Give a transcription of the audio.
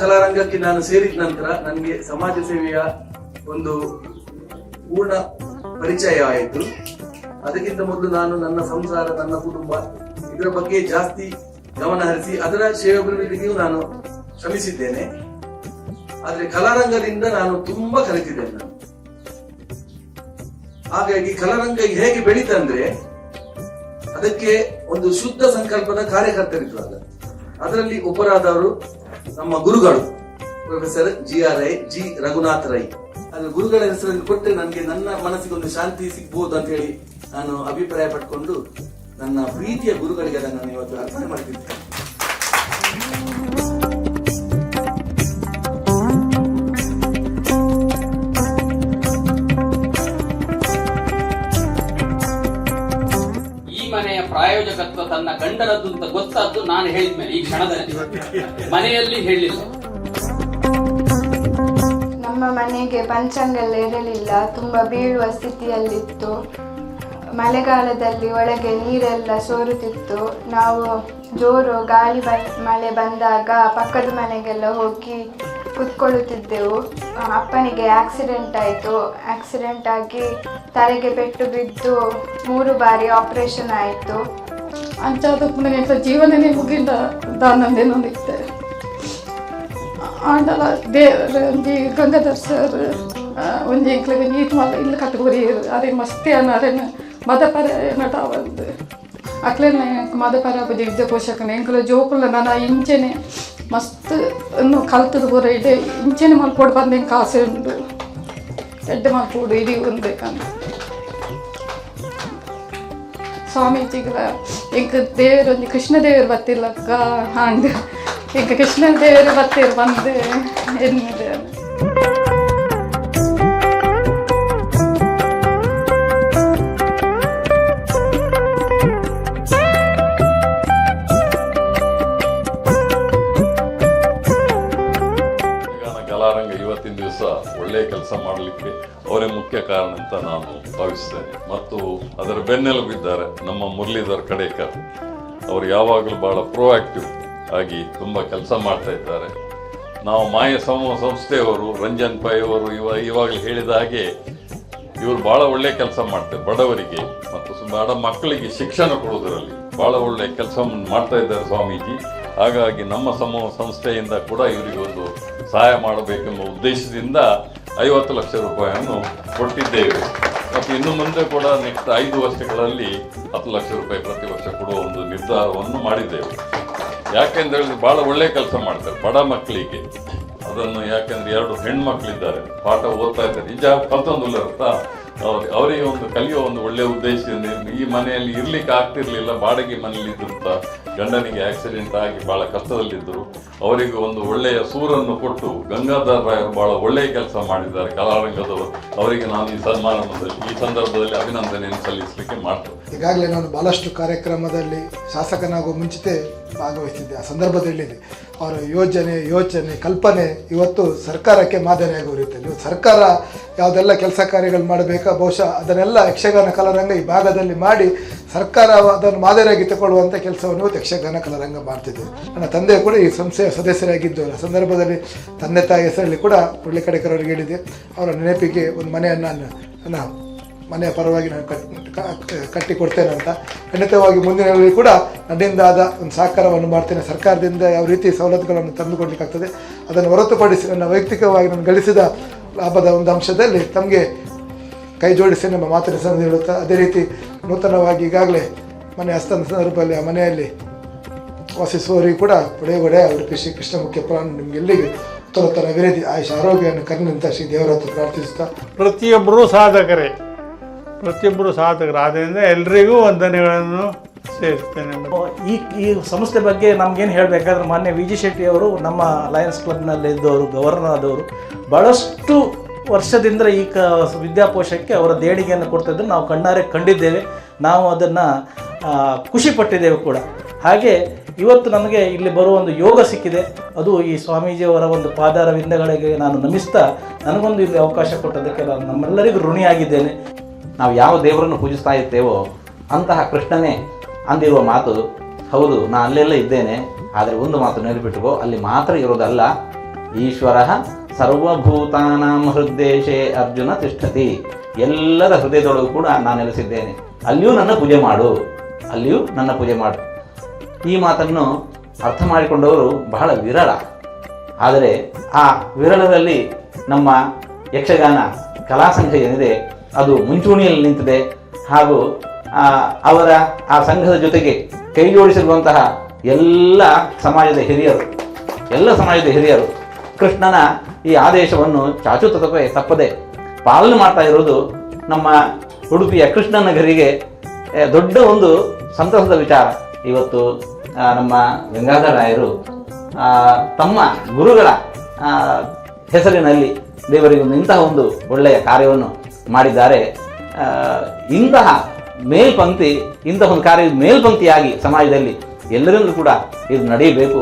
ಕಲಾರಂಗಕ್ಕೆ ನಾನು ಸೇರಿದ ನಂತರ ನನಗೆ ಸಮಾಜ ಸೇವೆಯ ಒಂದು ಪೂರ್ಣ ಪರಿಚಯ ಆಯಿತು. ಅದಕ್ಕಿಂತ ಮೊದಲು ನಾನು ನನ್ನ ಸಂಸಾರ, ನನ್ನ ಕುಟುಂಬ ಇದರ ಬಗ್ಗೆ ಜಾಸ್ತಿ ಗಮನ ಹರಿಸಿ ಅದರ ಸೇವಾಭಿವೃದ್ಧಿಗೂ ನಾನು ಶ್ರಮಿಸಿದ್ದೇನೆ. ಆದ್ರೆ ಕಲಾರಂಗದಿಂದ ನಾನು ತುಂಬಾ ಕಲಿತಿದ್ದೇನೆ ನಾನು. ಹಾಗಾಗಿ ಕಲಾರಂಗ ಹೇಗೆ ಬೆಳೀತಂದ್ರೆ ಅದಕ್ಕೆ ಒಂದು ಶುದ್ಧ ಸಂಕಲ್ಪದ ಕಾರ್ಯಕರ್ತರಿದ್ರು. ಅದರಲ್ಲಿ ಒಬ್ಬರಾದವರು ನಮ್ಮ ಗುರುಗಳು professor GRI G Raghunath Rai. ಅದು ಗುರುಗಳ ಹೆಸರಲ್ಲಿ ಕೊಟ್ಟರೆ ನನಗೆ ನನ್ನ ಮನಸ್ಸಿಗೆ ಒಂದು ಶಾಂತಿ ಸಿಗ್ಬಹುದು ಅಂತ ಹೇಳಿ ನಾನು ಅಭಿಪ್ರಾಯ ಪಟ್ಕೊಂಡು ನನ್ನ ಪ್ರೀತಿಯ ಗುರುಗಳಿಗೆ ಅದನ್ನು ನಾನು ಇವತ್ತು ಅರ್ಪಣೆ ಮಾಡ್ತಿದ್ದೇನೆ. ಪ್ರಾಯೋಜಕತ್ವ ತನ್ನ ಗಂಡನದ್ದು ಅಂತ ಗೊತ್ತಾದ್ದು ನಾನು ಹೇಳಿದ್ಮೇಲೆ ಈ ಕ್ಷಣದಲ್ಲಿ, ಮನೆಯಲ್ಲಿ ಹೇಳಿಲ್ಲ. ನಮ್ಮ ಮನೆಗೆ ಪಂಚಾಂಗ ಎಲ್ಲ ಇರಲಿಲ್ಲ, ತುಂಬಾ ಬೀಳುವ ಸ್ಥಿತಿಯಲ್ಲಿತ್ತು. ಮಳೆಗಾಲದಲ್ಲಿ ಒಳಗೆ ನೀರೆಲ್ಲ ಸೋರುತ್ತಿತ್ತು. ನಾವು ಜೋರು ಗಾಳಿ ಮಳೆ ಬಂದಾಗ ಪಕ್ಕದ ಮನೆಗೆಲ್ಲ ಹೋಗಿ ಕುತ್ಕೊಳ್ಳುತ್ತಿದ್ದೆವು. ಅಪ್ಪನಿಗೆ ಆಕ್ಸಿಡೆಂಟ್ ಆಯಿತು. ಆಕ್ಸಿಡೆಂಟ್ ಆಗಿ ತಲೆಗೆ ಪೆಟ್ಟು ಬಿದ್ದು 3 ಬಾರಿ ಆಪರೇಷನ್ ಆಯಿತು. ಅಂಚಾದ ಜೀವನನೇ ಮುಗಿದ ದಾನಂದೇನೊಂದಿತ್ತೆ ಆಂಡಲ ದೇವರ ಒಂಜಿ ಗಂಗಾಧರ್ ಸರ್ ಒಂಜಿ ಎಂಕ್ಲೆಗೆ ನೀಟ್ ಮಾಲ ಇಲ್ಲಿ ಕಟ್ಟುಗುರಿ ಅರೆ ಮಸ್ತಿ ಅನ್ನ ಮದಪರ ನಟ ಬಂದು ಅಕ್ಲೇನ ಮದಪರ ಬುದ್ಧಿ ವಿದ್ಯಾ ಪೋಷಕನ ಎಂಕ್ಲ ಜೋಕುಲ ನಾನು ಇಂಚೆನೆ ಮಸ್ತ್ ಕಲ್ತದ ಪೂರ ಇದೆ ಇಂಚೆನೆ ಮಲ್ಪೋಡು ಬಂದು ಹೆಂಗೆ ಕಾಸೆ ಉಂಡು ಎಡ್ಡೆ ಮಲ್ಪೋಡು ಇಡೀ ಒಂದೇಕಂತ ಸ್ವಾಮೀಜಿಗಳ ಎಂಕ ದೇವರು ಒಂದು ಕೃಷ್ಣ ದೇವರು ಬತ್ತಿಲ್ಲಕ್ಕ ಹಾಂಗೆ ಎಂಕ ಕೃಷ್ಣ ದೇವರು ಬತ್ತಿರು ಬಂದೆ ಎನ್ನಿದೆ. ಕಲಾರಂಗ ಇವತ್ತಿನ ದಿವಸ ಒಳ್ಳೆಯ ಕೆಲಸ ಮಾಡಲಿಕ್ಕೆ ಅವರೇ ಮುಖ್ಯ ಕಾರಣ ಅಂತ ನಾನು ಭಾವಿಸ್ತೇನೆ. ಮತ್ತು ಅದರ ಬೆನ್ನೆಲುಬಿದ್ದಾರೆ ನಮ್ಮ ಮುರಳೀಧರ್ ಕಡೇಕರ್. ಅವರು ಯಾವಾಗಲೂ ಭಾಳ ಪ್ರೋಆಕ್ಟಿವ್ ಆಗಿ ತುಂಬ ಕೆಲಸ ಮಾಡ್ತಾ ಇದ್ದಾರೆ. ನಾವು ಮಾಯ ಸಮೂಹ ಸಂಸ್ಥೆಯವರು ರಂಜನ್ ಪೈ ಅವರು ಇವಾಗಲೂ ಹೇಳಿದ ಹಾಗೆ ಇವರು ಭಾಳ ಒಳ್ಳೆಯ ಕೆಲಸ ಮಾಡ್ತಾರೆ. ಬಡವರಿಗೆ ಮತ್ತು ಬಡ ಮಕ್ಕಳಿಗೆ ಶಿಕ್ಷಣ ಕೊಡೋದರಲ್ಲಿ ಭಾಳ ಒಳ್ಳೆಯ ಕೆಲಸವನ್ನು ಮಾಡ್ತಾ ಇದ್ದಾರೆ ಸ್ವಾಮೀಜಿ. ಹಾಗಾಗಿ ನಮ್ಮ ಸಮೂಹ ಸಂಸ್ಥೆಯಿಂದ ಕೂಡ ಇವರಿಗೆ ಒಂದು ಸಹಾಯ ಮಾಡಬೇಕೆಂಬ ಉದ್ದೇಶದಿಂದ 50 ಲಕ್ಷ ರೂಪಾಯಿಯನ್ನು ಕೊಟ್ಟಿದ್ದೇವೆ. ಮತ್ತು ಇನ್ನು ಮುಂದೆ ಕೂಡ ನೆಕ್ಸ್ಟ್ 5 ವರ್ಷಗಳಲ್ಲಿ 10 ಲಕ್ಷ ರೂಪಾಯಿ ಪ್ರತಿ ವರ್ಷ ಕೊಡುವ ಒಂದು ನಿರ್ಧಾರವನ್ನು ಮಾಡಿದ್ದೇವೆ. ಯಾಕೆಂದ್ರೆ ಭಾಳ ಒಳ್ಳೆಯ ಕೆಲಸ ಮಾಡ್ತಾರೆ ಬಡ ಮಕ್ಕಳಿಗೆ. ಅದನ್ನು ಯಾಕೆಂದ್ರೆ 2 ಹೆಣ್ಮಕ್ಳಿದ್ದಾರೆ, ಪಾಠ ಓದ್ತಾ ಇದ್ದಾರೆ, ನಿಜ ಕಲ್ತೊಂದಿಲ್ಲ ಅಂತ ಅವರಿಗೆ ಒಂದು ಕಲಿಯೋ ಒಂದು ಒಳ್ಳೆಯ ಉದ್ದೇಶದಿಂದ ಈ ಮನೆಯಲ್ಲಿ ಇರ್ಲಿಕ್ಕೆ ಆಗ್ತಿರ್ಲಿಲ್ಲ, ಬಾಡಿಗೆ ಮನೆಯಲ್ಲಿ ಇದ್ದಂತ ಗಂಡನಿಗೆ ಆಕ್ಸಿಡೆಂಟ್ ಆಗಿ ಬಹಳ ಕಷ್ಟದಲ್ಲಿದ್ದರು. ಅವರಿಗೆ ಒಂದು ಒಳ್ಳೆಯ ಸೂರನ್ನು ಕೊಟ್ಟು ಗಂಗಾಧರ್ ರಾಯರು ಬಹಳ ಒಳ್ಳೆಯ ಕೆಲಸ ಮಾಡಿದ್ದಾರೆ ಕಲಾರಂಗದವರು. ಅವರಿಗೆ ನಾನು ಈ ಸಂದರ್ಭದಲ್ಲಿ ಅಭಿನಂದನೆಯನ್ನು ಸಲ್ಲಿಸಲಿಕ್ಕೆ ಮಾಡ್ತೇನೆ. ಈಗಾಗಲೇ ನಾನು ಬಹಳಷ್ಟು ಕಾರ್ಯಕ್ರಮದಲ್ಲಿ ಶಾಸಕನಾಗುವ ಮುಂಚಿತೆ ಭಾಗವಹಿಸಿದ್ದೆ. ಆ ಸಂದರ್ಭದಲ್ಲಿ ಅವರ ಯೋಚನೆ ಕಲ್ಪನೆ ಇವತ್ತು ಸರ್ಕಾರಕ್ಕೆ ಮಾದರಿಯಾಗುವ ರೀತಿಯಲ್ಲಿ ಇವತ್ತು ಸರ್ಕಾರ ಯಾವುದೆಲ್ಲ ಕೆಲಸ ಕಾರ್ಯಗಳು ಮಾಡಬೇಕಾ ಬಹುಶಃ ಅದನ್ನೆಲ್ಲ ಯಕ್ಷಗಾನ ಕಲಾರಂಗ ಈ ಭಾಗದಲ್ಲಿ ಮಾಡಿ ಸರ್ಕಾರ ಅದನ್ನು ಮಾದರಿಯಾಗಿ ತಗೊಳ್ಳುವಂಥ ಕೆಲಸವನ್ನು ಇವತ್ತು ಯಕ್ಷಗಾನ ಕಲಾರಂಗ ಮಾಡ್ತಿದೆ. ನನ್ನ ತಂದೆ ಕೂಡ ಈ ಸಂಸ್ಥೆಯ ಸದಸ್ಯರಾಗಿದ್ದು ಆ ಸಂದರ್ಭದಲ್ಲಿ ತಂದೆ ತಾಯಿ ಹೆಸರಲ್ಲಿ ಕೂಡ ಮುರಳಿ ಕಡೇಕರ್ ಅವರಿಗೆ ಹೇಳಿದೆ. ಅವರ ನೆನಪಿಗೆ ಒಂದು ಮನೆಯನ್ನು ನನ್ನ ಮನೆಯ ಪರವಾಗಿ ನಾನು ಕಟ್ಟಿಕೊಡ್ತೇನೆ ಅಂತ. ಖಂಡಿತವಾಗಿ ಮುಂದಿನ ಕೂಡ ನನ್ನಿಂದ ಆದ ಒಂದು ಸಹಕಾರವನ್ನು ಮಾಡ್ತೇನೆ. ಸರ್ಕಾರದಿಂದ ಯಾವ ರೀತಿ ಸವಲತ್ತುಗಳನ್ನು ತಂದುಕೊಡ್ಲಿಕ್ಕಾಗ್ತದೆ ಅದನ್ನು ಹೊರತುಪಡಿಸಿ ನನ್ನ ವೈಯಕ್ತಿಕವಾಗಿ ನಾನು ಗಳಿಸಿದ ಲಾಭದ ಒಂದು ಅಂಶದಲ್ಲಿ ತಮಗೆ ಕೈ ಜೋಡಿಸಿ ನಮ್ಮ ಮಾತಿನ ಸಂದ ಹೇಳುತ್ತಾ, ಅದೇ ರೀತಿ ನೂತನವಾಗಿ ಈಗಾಗಲೇ ಮನೆ ಹಸ್ತಾಂತರ ಸಂದರ್ಭದಲ್ಲಿ ಆ ಮನೆಯಲ್ಲಿ ವಾಸಿಸುವವರಿಗೆ ಕೂಡ ಒಡೆಗೊಡೆ ಅವರು ಶ್ರೀ ಕೃಷ್ಣ ಮುಖ್ಯ ಪ್ರಾಣ ನಿಮಗೆಲ್ಲಿಗೆ ಉತ್ತರೋತ್ತರ ಅಭಿವೃದ್ಧಿ ಆಯುಷ ಆರೋಗ್ಯವನ್ನು ಕರುಣಿಂತ ಶ್ರೀ ದೇವರ ಹತ್ರ ಪ್ರಾರ್ಥಿಸುತ್ತಾ ಪ್ರತಿಯೊಬ್ಬರು ಸಾಧಕರು ಆದ್ದರಿಂದ ಎಲ್ರಿಗೂ ವಂದನೆಗಳನ್ನು ಸೇರಿಸ್ತೇನೆ. ಈ ಸಂಸ್ಥೆ ಬಗ್ಗೆ ನಮಗೇನು ಹೇಳಬೇಕಾದ್ರೆ ಮೊನ್ನೆ VG ಶೆಟ್ಟಿ ಅವರು ನಮ್ಮ ಲಯನ್ಸ್ ಕ್ಲಬ್ನಲ್ಲಿ ಇದ್ದವರು, ಗವರ್ನರ್ ಆದವರು, ಭಾಳಷ್ಟು ವರ್ಷದಿಂದ ಈ ವಿದ್ಯಾಕೋಶಕ್ಕೆ ಅವರ ದೇಣಿಗೆಯನ್ನು ಕೊಡ್ತಿದ್ದು ನಾವು ಕಣ್ಣಾರೆ ಕಂಡಿದ್ದೇವೆ. ನಾವು ಅದನ್ನು ಖುಷಿಪಟ್ಟಿದ್ದೇವೆ ಕೂಡ. ಹಾಗೆ ಇವತ್ತು ನಮಗೆ ಇಲ್ಲಿ ಬರುವ ಒಂದು ಯೋಗ ಸಿಕ್ಕಿದೆ. ಅದು ಈ ಸ್ವಾಮೀಜಿಯವರ ಒಂದು ಪಾದಾರ ವಿಂದಗಳಿಗೆ ನಾನು ನಮಿಸ್ತಾ ನನಗೊಂದು ಇಲ್ಲಿ ಅವಕಾಶ ಕೊಟ್ಟದಕ್ಕೆ ನಾನು ನಮ್ಮೆಲ್ಲರಿಗೂ ಋಣಿಯಾಗಿದ್ದೇನೆ. ನಾವು ಯಾವ ದೇವರನ್ನು ಪೂಜಿಸ್ತಾ ಇರ್ತೇವೋ ಅಂತಹ ಕೃಷ್ಣನೇ ಅಂದಿರುವ ಮಾತು ಹೌದು. ನಾನು ಅಲ್ಲೆಲ್ಲ ಇದ್ದೇನೆ, ಆದರೆ ಒಂದು ಮಾತು ನೆನಪಿಟ್ಟುಕೋ, ಅಲ್ಲಿ ಮಾತ್ರ ಇರೋದಲ್ಲ, ಈಶ್ವರ ಸರ್ವಭೂತಾನಾಂ ಹೃದ್ದೇಶೇ ಅರ್ಜುನ ತಿಷ್ಠತಿ. ಎಲ್ಲರ ಹೃದಯದೊಳಗೂ ಕೂಡ ನಾನು ನೆಲೆಸಿದ್ದೇನೆ, ಅಲ್ಲಿಯೂ ನನ್ನ ಪೂಜೆ ಮಾಡು, ಅಲ್ಲಿಯೂ ನನ್ನ ಪೂಜೆ ಮಾಡು. ಈ ಮಾತನ್ನು ಅರ್ಥ ಮಾಡಿಕೊಂಡವರು ಬಹಳ ವಿರಳ. ಆದರೆ ಆ ವಿರಳರಲ್ಲಿ ನಮ್ಮ ಯಕ್ಷಗಾನ ಕಲಾ ಸಂಘ ಏನಿದೆ ಅದು ಮುಂಚೂಣಿಯಲ್ಲಿ ನಿಂತಿದೆ. ಹಾಗೂ ಅವರ ಆ ಸಂಘದ ಜೊತೆಗೆ ಕೈ ಜೋಡಿಸಿರುವಂತಹ ಎಲ್ಲ ಸಮಾಜದ ಹಿರಿಯರು ಕೃಷ್ಣನ ಈ ಆದೇಶವನ್ನು ಚಾಚು ತಪ್ಪದೆ ಪಾಲನೆ ಮಾಡ್ತಾ ಇರೋದು ನಮ್ಮ ಉಡುಪಿಯ ಕೃಷ್ಣನಗರಿಗೆ ದೊಡ್ಡ ಒಂದು ಸಂತಸದ ವಿಚಾರ. ಇವತ್ತು ನಮ್ಮ ಗಂಗಾಧರ ರಾಯರು ತಮ್ಮ ಗುರುಗಳ ಹೆಸರಿನಲ್ಲಿ ದೇವರಿಗೊಂದು ಇಂತಹ ಒಂದು ಒಳ್ಳೆಯ ಕಾರ್ಯವನ್ನು ಮಾಡಿದ್ದಾರೆ. ಇಂತಹ ಒಂದು ಕಾರ್ಯ ಮೇಲ್ಪಂಕ್ತಿಯಾಗಿ ಸಮಾಜದಲ್ಲಿ ಎಲ್ಲರಿಂದಲೂ ಕೂಡ ಇದು ನಡೆಯಬೇಕು.